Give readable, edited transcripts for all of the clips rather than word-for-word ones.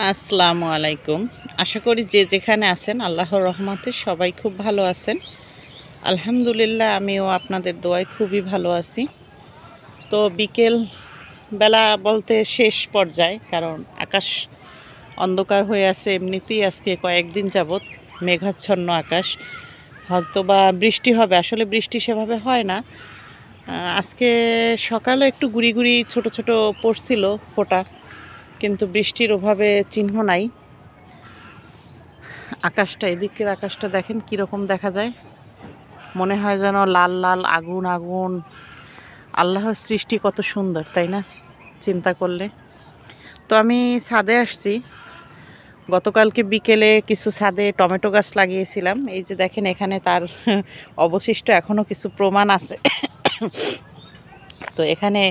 আসসালামু আলাইকুম। আশা করি যে যেখানে আছেন আল্লাহর রহমতে সবাই খুব ভালো আছেন। আলহামদুলিল্লাহ আমিও আপনাদের দোয়ায় খুবই ভালো আছি। তো বিকেল বেলা বলতে শেষ পর্যায়ে, কারণ আকাশ অন্ধকার হয়ে আছে এমনিতেই। আজকে কয়েকদিন যাবৎ মেঘাচ্ছন্ন আকাশ, হয়তোবা বৃষ্টি হবে। আসলে বৃষ্টি সেভাবে হয় না। আজকে সকালে একটু গুড়ি গুড়ি ছোট ছোট পড়ছিল ফোঁটা, কিন্তু বৃষ্টির ওভাবে চিহ্ন নাই। আকাশটা, এদিকের আকাশটা দেখেন কীরকম দেখা যায়, মনে হয় যেন লাল লাল আগুন আগুন। আল্লাহর সৃষ্টি কত সুন্দর, তাই না চিন্তা করলে। তো আমি ছাদে আসছি। গতকালকে বিকেলে কিছু ছাদে টমেটো গাছ লাগিয়েছিলাম। এই যে দেখেন এখানে তার অবশিষ্ট এখনও কিছু প্রমাণ আছে। তো এখানে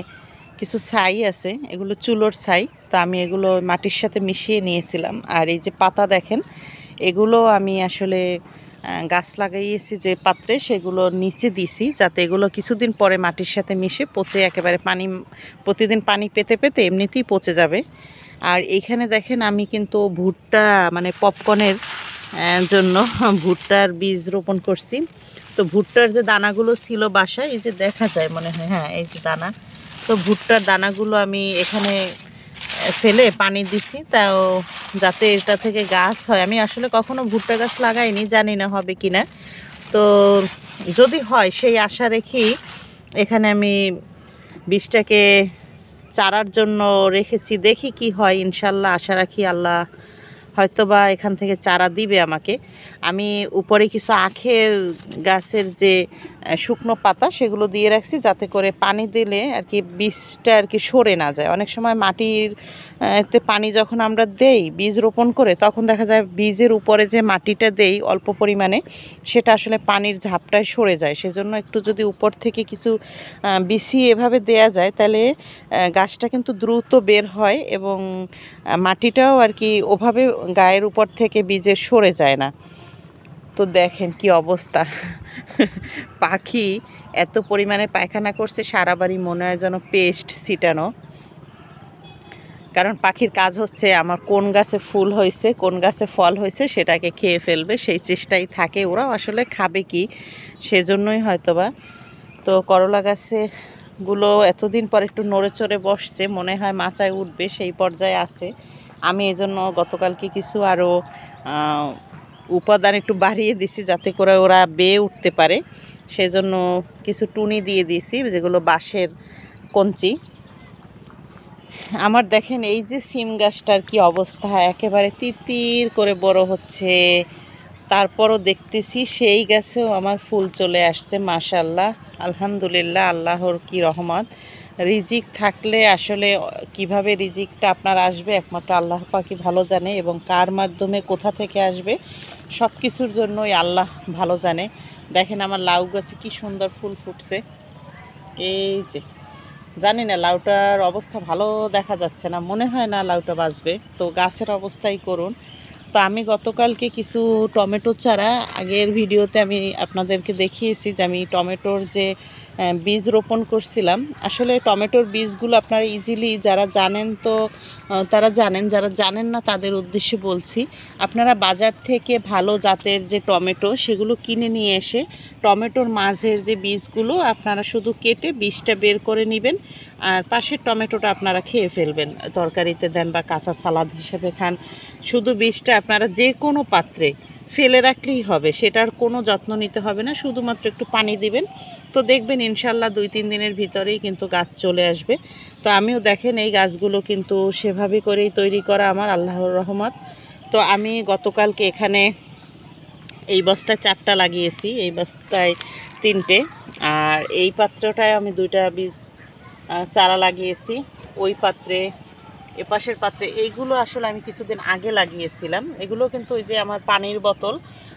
কিছু ছাই আছে, এগুলো চুলোর ছাই। তো আমি এগুলো মাটির সাথে মিশিয়ে নিয়েছিলাম। আর এই যে পাতা দেখেন, এগুলো আমি আসলে গাছ লাগাইয়েছি যে পাত্রে, সেগুলো নিচে দিছি যাতে এগুলো কিছুদিন পরে মাটির সাথে মিশে পচে একেবারে প্রতিদিন পানি পেতে পেতে এমনিতেই পচে যাবে। আর এইখানে দেখেন আমি কিন্তু ভুট্টা মানে পপকর্নের জন্য ভুট্টার বীজ রোপণ করছি। তো ভুট্টার যে দানাগুলো ছিল বাসায়, এই যে দেখা যায় মনে হয়, হ্যাঁ এই যে দানা। তো ভুট্টার দানাগুলো আমি এখানে ফেলে পানি দিছি, তাও যাতে এটা থেকে গাছ হয়। আমি আসলে কখনো ভুট্টা গাছ লাগাইনি, জানি না হবে কিনা। তো যদি হয় সেই আশা রেখেই এখানে আমি বীজটাকে চারার জন্য রেখেছি। দেখি কি হয়, ইনশাল্লাহ আশা রাখি আল্লাহ হয়তোবা এখান থেকে চারা দিবে আমাকে। আমি উপরে কিছু আখের গাছের যে শুকনো পাতা সেগুলো দিয়ে রাখছি, যাতে করে পানি দিলে আর কি বীজটা আর কি সরে না যায়। অনেক সময় মাটির তে পানি যখন আমরা দেই বীজ রোপণ করে, তখন দেখা যায় বীজের উপরে যে মাটিটা দেই অল্প পরিমাণে, সেটা আসলে পানির ঝাপটায় সরে যায়। সেজন্য একটু যদি উপর থেকে কিছু বিছিয়ে এভাবে দেয়া যায়, তাহলে গাছটা কিন্তু দ্রুত বের হয় এবং মাটিটাও আর কি ওভাবে গায়ের উপর থেকে বীজের সরে যায় না। তো দেখেন কি অবস্থা। পাখি এত পরিমাণে পায়খানা করছে, সারা বাড়ি মনে হয় যেন পেস্ট ছিটানো। কারণ পাখির কাজ হচ্ছে আমার কোন গাছে ফুল হয়েছে, কোন গাছে ফল হয়েছে সেটাকে খেয়ে ফেলবে, সেই চেষ্টাই থাকে। ওরাও আসলে খাবে কি, সেজন্যই হয়তোবা। তো করলা গাছে গুলো এতদিন পর একটু নড়ে চড়ে বসছে, মনে হয় মাচায় উঠবে সেই পর্যায়ে আছে। আমি এজন্য গতকালকে কিছু আরও উপাদান একটু বাড়িয়ে দিছি, যাতে করে ওরা বেয়ে উঠতে পারে। সেজন্য কিছু টুনি দিয়ে দিয়েছি, যেগুলো বাঁশের কঞ্চি। আমার দেখেন এই যে সিম গাছটার কি অবস্থা, একেবারে তিরতির করে বড় হচ্ছে। তারপরও দেখতেছি সেই গাছেও আমার ফুল চলে আসছে, মাশাল্লাহ আলহামদুলিল্লাহ, আল্লাহর কি রহমত। রিজিক থাকলে আসলে কিভাবে রিজিকটা আপনার আসবে একমাত্র আল্লাহ পাকই ভালো জানে, এবং কার মাধ্যমে কোথা থেকে আসবে সব কিছুর জন্যই আল্লাহ ভালো জানে। দেখেন আমার লাউ গাছে কি সুন্দর ফুল ফুটছে। এই যে জানি না লাউটার অবস্থা ভালো দেখা যাচ্ছে না, মনে হয় না লাউটা বাঁচবে। তো গাছের অবস্থাই করুন। তো আমি গতকালকে কিছু টমেটো চারা, আগের ভিডিওতে আমি আপনাদেরকে দেখিয়েছি যে আমি টমেটোর যে বীজ রোপণ করছিলাম। আসলে টমেটোর বীজগুলো আপনারা ইজিলি যারা জানেন তো তারা জানেন, যারা জানেন না তাদের উদ্দেশ্যে বলছি। আপনারা বাজার থেকে ভালো জাতের যে টমেটো সেগুলো কিনে নিয়ে এসে টমেটোর মাঝের যে বীজগুলো আপনারা শুধু কেটে বীজটা বের করে নেবেন, আর পাশের টমেটোটা আপনারা খেয়ে ফেলবেন, তরকারিতে দেন বা কাঁচা সালাদ হিসেবে খান। শুধু বীজটা আপনারা যে কোনো পাত্রে ফেলে রাখলেই হবে, সেটার কোনো যত্ন নিতে হবে না, শুধুমাত্র একটু পানি দিবেন। তো দেখবেন ইনশাল্লাহ 2-3 দিনের ভিতরেই কিন্তু গাছ চলে আসবে। তো আমিও দেখেন এই গাছগুলো কিন্তু সেভাবে করেই তৈরি করা আমার, আল্লাহর রহমত। তো আমি গতকালকে এখানে এই বস্তায় 4টা লাগিয়েছি, এই বস্তায় 3টে, আর এই পাত্রটায় আমি 2টা বীজ চারা লাগিয়েছি। ওই পাত্রে, এপাশের পাত্রে এইগুলো আসলে আমি কিছুদিন আগে লাগিয়েছিলাম। এগুলো কিন্তু ওই যে আমার পানির বোতল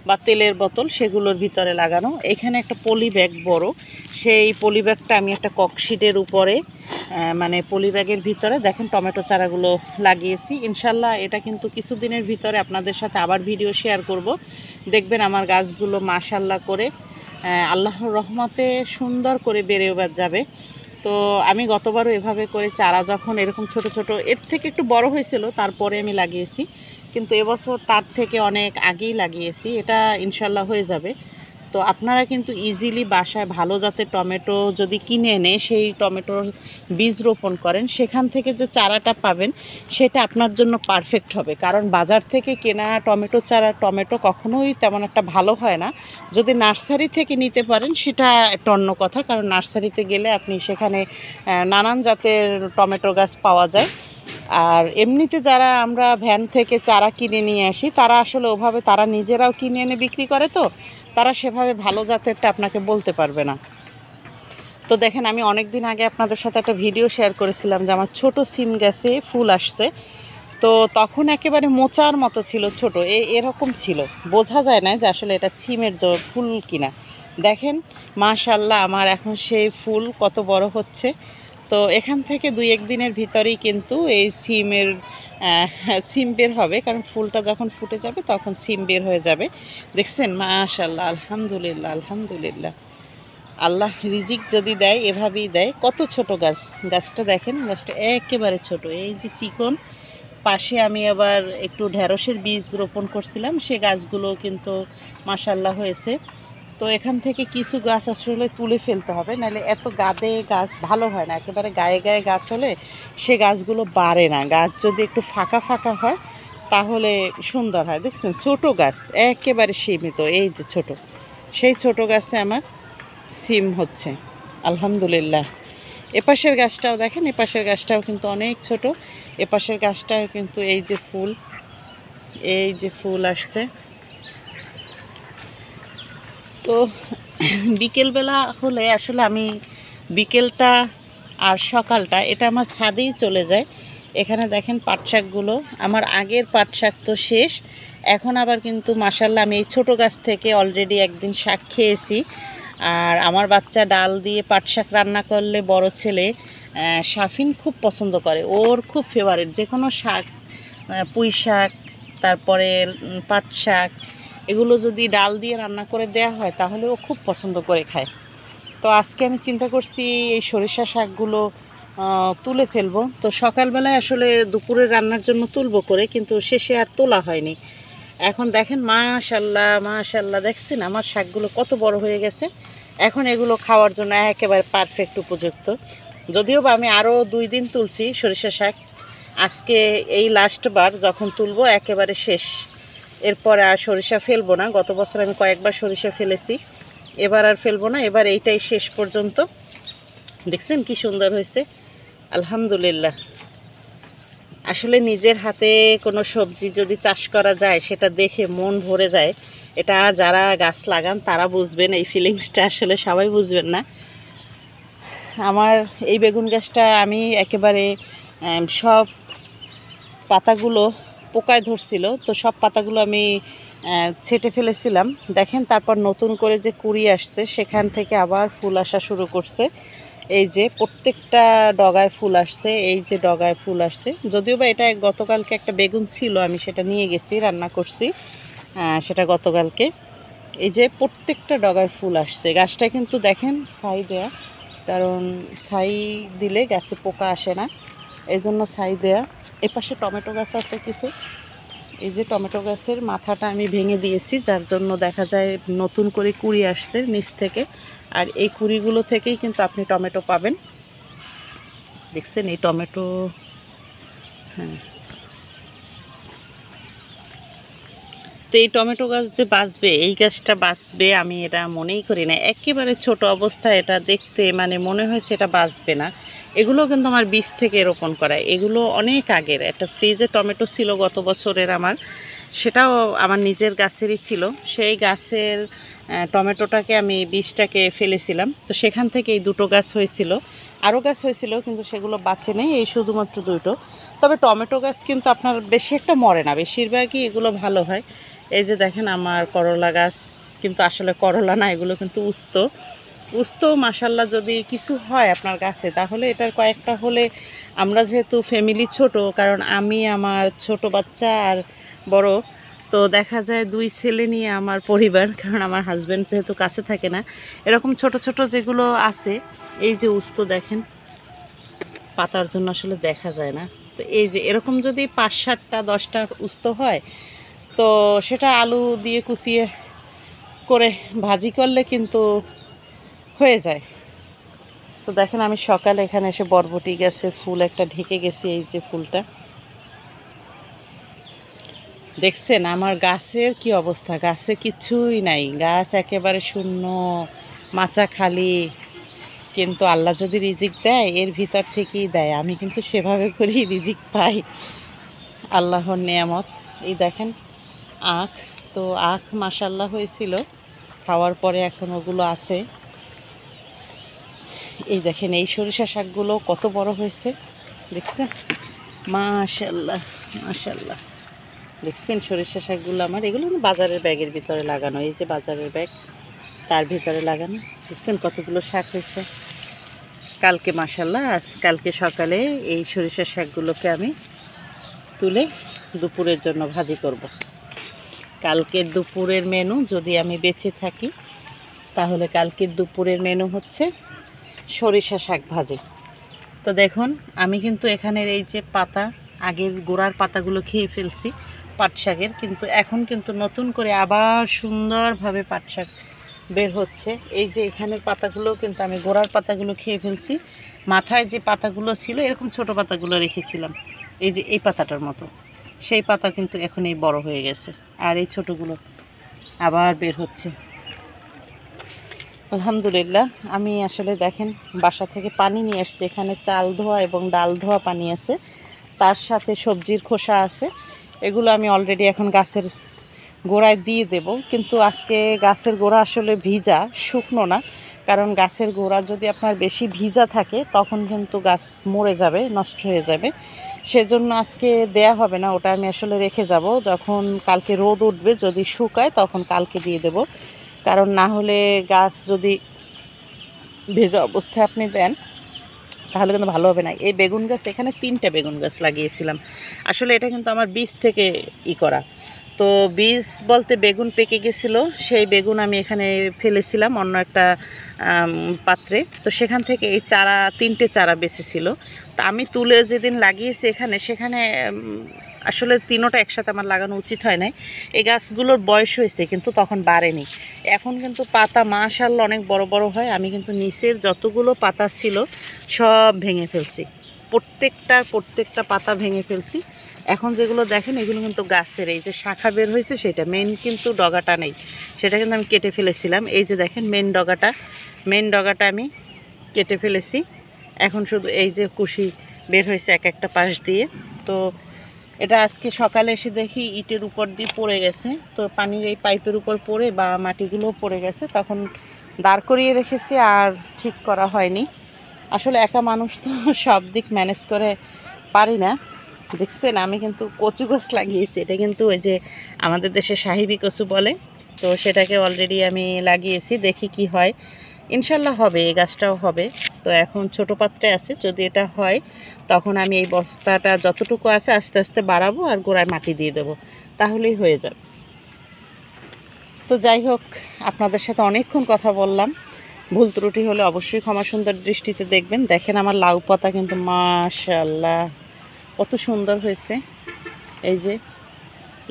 বা তেলের বোতল সেগুলোর ভিতরে লাগানো। এখানে একটা পলি ব্যাগ বড়, সেই পলি ব্যাগটা আমি একটা ককশিটের উপরে মানে পলি ব্যাগের ভিতরে দেখেন টমেটো চারাগুলো লাগিয়েছি। ইনশাল্লাহ এটা কিন্তু কিছুদিনের ভিতরে আপনাদের সাথে আবার ভিডিও শেয়ার করব। দেখবেন আমার গাছগুলো মাশাল্লাহ করে আল্লাহর রহমতে সুন্দর করে বেড়ে যাবে। তো আমি গতবারও এভাবে করে চারা যখন এরকম ছোট ছোট এর থেকে একটু বড় হয়েছিল তারপরে আমি লাগিয়েছি, কিন্তু এবছর তার থেকে অনেক আগেই লাগিয়েছি। এটা ইনশাল্লাহ হয়ে যাবে। তো আপনারা কিন্তু ইজিলি বাসায় ভালো জাতের টমেটো যদি কিনে এনে সেই টমেটোর বীজ রোপণ করেন, সেখান থেকে যে চারাটা পাবেন সেটা আপনার জন্য পারফেক্ট হবে। কারণ বাজার থেকে কেনা টমেটো চারা টমেটো কখনোই তেমন একটা ভালো হয় না। যদি নার্সারি থেকে নিতে পারেন সেটা একটা অন্য কথা, কারণ নার্সারিতে গেলে আপনি সেখানে নানান জাতের টমেটো গাছ পাওয়া যায়। আর এমনিতে যারা আমরা ভ্যান থেকে চারা কিনে নিয়ে আসি তারা আসলে ওভাবে তারা নিজেরাও কিনে এনে বিক্রি করে, তো তারা সেভাবে ভালো জাতেরটা আপনাকে বলতে পারবে না। তো দেখেন, আমি অনেক দিন আগে আপনাদের সাথে একটা ভিডিও শেয়ার করেছিলাম যে আমার ছোট সিম গাছে ফুল আসছে। তো তখন একেবারে মোচার মতো ছিল, ছোট এরকম ছিল, বোঝা যায় না যে আসলে এটা সিমের ফুল কিনা। দেখেন মাশাআল্লাহ আমার এখন সেই ফুল কত বড় হচ্ছে। তো এখান থেকে 2-1 দিনের ভিতরেই কিন্তু এই সিম বের হবে, কারণ ফুলটা যখন ফুটে যাবে তখন সিম বের হয়ে যাবে। দেখছেন মাশাআল্লাহ, আলহামদুলিল্লাহ আলহামদুলিল্লাহ। আল্লাহ রিজিক যদি দেয় এভাবেই দেয়। কত ছোট গাছটা দেখেন, গাছটা একেবারে ছোট, এই যে চিকন। পাশে আমি আবার একটু ঢেঁড়সের বীজ রোপণ করছিলাম, সে গাছগুলো কিন্তু মাশাআল্লাহ হয়েছে। তো এখান থেকে কিছু গাছ আসলে তুলে ফেলতে হবে, নাহলে এত গাদে গাছ ভালো হয় না। একেবারে গায়ে গায়ে গাছ হলে সে গাছগুলো বাড়ে না। গাছ যদি একটু ফাঁকা ফাঁকা হয় তাহলে সুন্দর হয়। দেখছেন ছোট গাছ একেবারে সীমিত, এই যে ছোট, সেই ছোট গাছে আমার সিম হচ্ছে আলহামদুলিল্লাহ। এপাশের গাছটাও দেখেন, এপাশের গাছটাও কিন্তু অনেক ছোট। এপাশের গাছটাও কিন্তু এই যে ফুল আসছে। তো বিকেলবেলা হলে আসলে আমি বিকেলটা আর সকালটা এটা আমার ছাদেই চলে যায়। এখানে দেখেন পাট শাকগুলো, আমার আগের পাট শাক তো শেষ, এখন আবার কিন্তু মাশাআল্লাহ আমি এই ছোটো গাছ থেকে অলরেডি একদিন শাক খেয়েছি। আর আমার বাচ্চা ডাল দিয়ে পাট শাক রান্না করলে বড় ছেলে শাফিন খুব পছন্দ করে, ওর খুব ফেভারিট যে কোনো শাক, পুঁই শাক, তারপরে পাট শাক, এগুলো যদি ডাল দিয়ে রান্না করে দেয়া হয় তাহলে ও খুব পছন্দ করে খায়। তো আজকে আমি চিন্তা করছি এই সরিষা শাকগুলো তুলে ফেলবো। তো সকালবেলায় আসলে দুপুরে রান্নার জন্য তুলবো করে, কিন্তু শেষে আর তোলা হয়নি। এখন দেখেন মাশাআল্লাহ মাশাআল্লাহ, দেখছেন আমার শাকগুলো কত বড় হয়ে গেছে। এখন এগুলো খাওয়ার জন্য একেবারে পারফেক্ট উপযুক্ত। যদিও বা আমি আরও 2 দিন তুলছি সরিষা শাক, আজকে এই লাস্টবার যখন তুলবো একেবারে শেষ। এরপরে আর সরিষা ফেলবো না। গত বছর আমি কয়েকবার সরিষা ফেলেছি, এবার আর ফেলবো না, এবার এইটাই শেষ পর্যন্ত। দেখছেন কি সুন্দর হয়েছে আলহামদুলিল্লাহ। আসলে নিজের হাতে কোনো সবজি যদি চাষ করা যায় সেটা দেখে মন ভরে যায়। এটা যারা গাছ লাগান তারা বুঝবেন, এই ফিলিংসটা আসলে সবাই বুঝবেন না। আমার এই বেগুন গাছটা আমি একেবারে সব পাতাগুলো পোকায় ধরছিল, তো সব পাতাগুলো আমি ছেটে ফেলেছিলাম। দেখেন তারপর নতুন করে যে কুঁড়ি আসছে সেখান থেকে আবার ফুল আসা শুরু করছে। এই যে প্রত্যেকটা ডগায় ফুল আসছে, এই যে ডগায় ফুল আসছে। যদিও বা এটা গতকালকে একটা বেগুন ছিল, আমি সেটা নিয়ে গেছি, রান্না করছি সেটা গতকালকে। এই যে প্রত্যেকটা ডগায় ফুল আসছে। গাছটা কিন্তু দেখেন ছাই দেয়া, কারণ ছাই দিলে গাছে পোকা আসে না, এই জন্য ছাই দেয়া। এপাশে টমেটো গাছ আছে কিছু, এই যে টমেটো গাছের মাথাটা আমি ভেঙে দিয়েছি, যার জন্য দেখা যায় নতুন করে কুঁড়ি আসছে নিচ থেকে। আর এই কুঁড়িগুলো থেকেই কিন্তু আপনি টমেটো পাবেন। দেখছেন এই টমেটো, হ্যাঁ। তো এই টমেটো গাছ যে বাঁচবে, এই গাছটা বাঁচবে আমি এটা মনেই করি না। একেবারে ছোট অবস্থায় এটা দেখতে মানে মনে হয়েছে এটা বাঁচবে না। এগুলো কিন্তু আমার বীজ থেকে রোপণ করা, এগুলো অনেক আগের। একটা ফ্রিজে টমেটো ছিল গত বছরের আমার, সেটাও আমার নিজের গাছেরই ছিল। সেই গাছের টমেটোটাকে আমি বীজটাকে ফেলেছিলাম, তো সেখান থেকে এই 2টো গাছ হয়েছিল। আরও গাছ হয়েছিল কিন্তু সেগুলো বাঁচে নেই, এই শুধুমাত্র 2টো। তবে টমেটো গাছ কিন্তু আপনার বেশি একটা মরে না, বেশিরভাগই এগুলো ভালো হয়। এই যে দেখেন আমার করলা গাছ, কিন্তু আসলে করলা না, এগুলো কিন্তু উস্তো মাশাল্লাহ। যদি কিছু হয় আপনার গাছে তাহলে এটার কয়েকটা হলে, আমরা যেহেতু ফ্যামিলি ছোট, কারণ আমি আমার ছোট বাচ্চা আর বড় তো দেখা যায় 2 ছেলে নিয়ে আমার পরিবার, কারণ আমার হাজব্যান্ড যেহেতু কাছে থাকে না, এরকম ছোট ছোট যেগুলো আছে, এই যে উস্ত দেখেন, পাতার জন্য আসলে দেখা যায় না। তো এই যে এরকম যদি 5-7টা 10টা উস্ত হয়, তো সেটা আলু দিয়ে কুচিয়ে করে ভাজি করলে কিন্তু হয়ে যায়। তো দেখেন আমি সকালে এখানে এসে বরবটি গাছের ফুল একটা ঢেকে গেছি, এই যে ফুলটা দেখছেন। আমার গাছের কি অবস্থা, গাছে কিছুই নাই, গাছ একেবারে শূন্য, মাচা খালি। কিন্তু আল্লাহ যদি রিজিক দেয় এর ভিতর থেকেই দেয়, আমি কিন্তু সেভাবে করেই রিজিক পাই, আল্লাহর নেয়ামত। এই দেখেন আখ, তো আখ মাশাল্লাহ হয়েছিল, খাওয়ার পরে এখন ওগুলো আছে। এই দেখেন এই সরিষা শাকগুলো কত বড় হয়েছে দেখছেন, মাশাল্লাহ মাশাল্লাহ। দেখছেন সরিষা শাকগুলো আমার, এগুলো বাজারের ব্যাগের ভিতরে লাগানো, এই যে বাজারের ব্যাগ, তার ভিতরে লাগানো। দেখছেন কতগুলো শাক হয়েছে। কালকে মাশাল্লাহ কালকে সকালে এই সরিষা শাকগুলোকে আমি তুলে দুপুরের জন্য ভাজি করব। কালকের দুপুরের মেনু যদি আমি বেঁচে থাকি, তাহলে কালকের দুপুরের মেনু হচ্ছে সরিষা শাক ভাজি। তো দেখুন আমি কিন্তু এখানের এই যে পাতা, আগের গোড়ার পাতাগুলো খেয়ে ফেলছি পাট শাকের, কিন্তু এখন কিন্তু নতুন করে আবার সুন্দরভাবে পাট শাক বের হচ্ছে। এই যে এখানের পাতাগুলোও কিন্তু আমি গোড়ার পাতাগুলো খেয়ে ফেলছি, মাথায় যে পাতাগুলো ছিল এরকম ছোট পাতাগুলো রেখেছিলাম, এই যে এই পাতাটার মতো, সেই পাতা কিন্তু এখন এই বড় হয়ে গেছে, আর এই ছোটোগুলো আবার বের হচ্ছে। আলহামদুলিল্লাহ। আমি আসলে দেখেন বাসা থেকে পানি নিয়ে আসছি, এখানে চাল ধোয়া এবং ডাল ধোয়া পানি আছে, তার সাথে সবজির খোসা আছে। এগুলো আমি অলরেডি এখন গাছের গোড়ায় দিয়ে দেব, কিন্তু আজকে গাছের গোড়া আসলে ভিজা, শুকনো না, কারণ গাছের গোড়া যদি আপনার বেশি ভিজা থাকে তখন কিন্তু গাছ মরে যাবে, নষ্ট হয়ে যাবে। সেজন্য আজকে দেয়া হবে না, ওটা আমি আসলে রেখে যাব, যখন কালকে রোদ উঠবে যদি শুকায় তখন কালকে দিয়ে দেব। কারণ না হলে গাছ যদি ভেজা অবস্থায় আপনি দেন তাহলে কিন্তু ভালো হবে না। এই বেগুন গাছ, এখানে 3টা বেগুন গাছ লাগিয়েছিলাম, আসলে এটা কিন্তু আমার বীজ থেকে করা। তো বীজ বলতে বেগুন পেকে গেছিলো, সেই বেগুন আমি এখানে ফেলেছিলাম অন্য একটা পাত্রে, তো সেখান থেকে এই চারা 3টে চারা বেঁচেছিল। তো আমি তুলে যেদিন লাগিয়েছি এখানে, সেখানে আসলে 3টা একসাথে আমার লাগানো উচিত হয় নাই। এই গাছগুলোর বয়স হয়েছে কিন্তু তখন বাড়েনি, এখন কিন্তু পাতা মাশাআল্লাহ অনেক বড় বড় হয়। আমি কিন্তু নিচের যতগুলো পাতা ছিল সব ভেঙে ফেলছি, প্রত্যেকটা পাতা ভেঙে ফেলছি। এখন যেগুলো দেখেন এগুলো কিন্তু গাছের এই যে শাখা বের হয়েছে, সেটা মেন, কিন্তু ডগাটা নেই, সেটা কিন্তু আমি কেটে ফেলেছিলাম। এই যে দেখেন মেন ডগাটা আমি কেটে ফেলেছি, এখন শুধু এই যে কুশি বের হয়েছে এক একটা পাশ দিয়ে। তো এটা আজকে সকালে এসে দেখি ইটের উপর দিয়ে পড়ে গেছে, তো পানির এই পাইপের উপর পড়ে বা মাটিগুলো পড়ে গেছে, তখন দাঁড় করিয়ে রেখেছি, আর ঠিক করা হয়নি। আসলে একা মানুষ তো সব দিক ম্যানেজ করে পারি না। দেখছেন আমি কিন্তু কচু গাছ লাগিয়েছি, এটা কিন্তু ওই যে আমাদের দেশে সাহিবি কচু বলে, তো সেটাকে অলরেডি আমি লাগিয়েছি, দেখি কি হয়। ইনশাল্লাহ হবে, এই গাছটাও হবে। তো এখন ছোট পাত্রে আছে, যদি এটা হয় তখন আমি এই বস্তাটা যতটুকু আছে আস্তে আস্তে বাড়াবো আর গোড়ায় মাটি দিয়ে দেবো, তাহলেই হয়ে যাবে। তো যাই হোক, আপনাদের সাথে অনেকক্ষণ কথা বললাম, ভুল ত্রুটি হলে অবশ্যই ক্ষমা সুন্দর দৃষ্টিতে দেখবেন। দেখেন আমার লাউ পাতা কিন্তু মাশাআল্লাহ কত সুন্দর হয়েছে। এই যে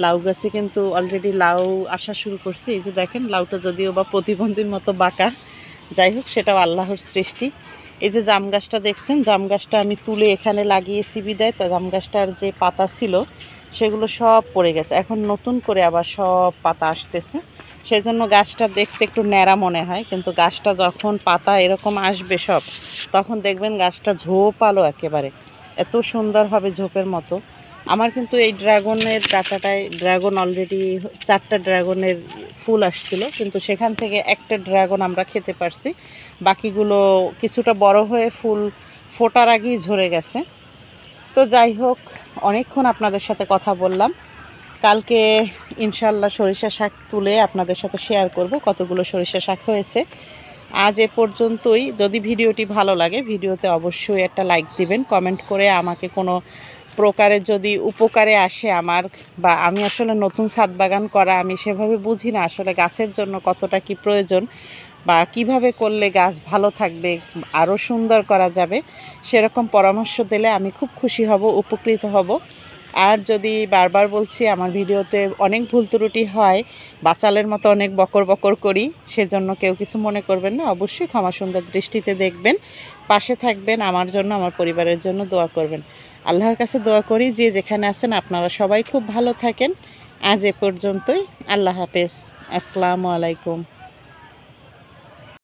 লাউ গাছে কিন্তু অলরেডি লাউ আসা শুরু করছে, এই যে দেখেন লাউটা যদিও বা প্রতিবন্ধীর মতো বাঁকা, যাই হোক সেটাও আল্লাহর সৃষ্টি। এই যে জাম গাছটা দেখছেন, জাম গাছটা আমি তুলে এখানে লাগিয়েছি বিদায়, তা জাম গাছটার যে পাতা ছিল সেগুলো সব পড়ে গেছে, এখন নতুন করে আবার সব পাতা আসতেছে, সেজন্য গাছটা দেখতে একটু ন্যাড়া মনে হয়, কিন্তু গাছটা যখন পাতা এরকম আসবে সব, তখন দেখবেন গাছটা ঝোপালো একেবারে, এত সুন্দর হবে ঝোপের মতো। আমার কিন্তু এই ড্রাগনের ডাটাটায় ড্রাগন অলরেডি 4টা ড্রাগনের ফুল আসছিল, কিন্তু সেখান থেকে একটা ড্রাগন আমরা খেতে পারছি, বাকিগুলো কিছুটা বড় হয়ে ফুল ফোটার আগেই ঝরে গেছে। তো যাই হোক, অনেকক্ষণ আপনাদের সাথে কথা বললাম, কালকে ইনশাল্লাহ সরিষা শাক তুলে আপনাদের সাথে শেয়ার করব কতগুলো সরিষা শাক হয়েছে। আজ এ পর্যন্তই। যদি ভিডিওটি ভালো লাগে ভিডিওতে অবশ্যই একটা লাইক দিবেন, কমেন্ট করে আমাকে কোনো প্রকারে যদি উপকারে আসে আমার, বা আমি আসলে নতুন ছাদ বাগান করা, আমি সেভাবে বুঝি না আসলে গাছের জন্য কতটা কি প্রয়োজন বা কিভাবে করলে গাছ ভালো থাকবে, আরও সুন্দর করা যাবে, সেরকম পরামর্শ দিলে আমি খুব খুশি হব, উপকৃত হব। আর যদি বারবার বলছি আমার ভিডিওতে অনেক ভুল ত্রুটি হয়, বাচালের মতো অনেক বকর বকর করি, সেজন্য কেউ কিছু মনে করবেন না, অবশ্যই ক্ষমা সুন্দর দৃষ্টিতে দেখবেন, পাশে থাকবেন, আমার জন্য আমার পরিবারের জন্য দোয়া করবেন। আল্লাহর কাছে দোয়া করি যে যেখানে আছেন আপনারা সবাই খুব ভালো থাকেন। আজ এ পর্যন্তই। আল্লাহ হাফেজ। আসসালামু আলাইকুম।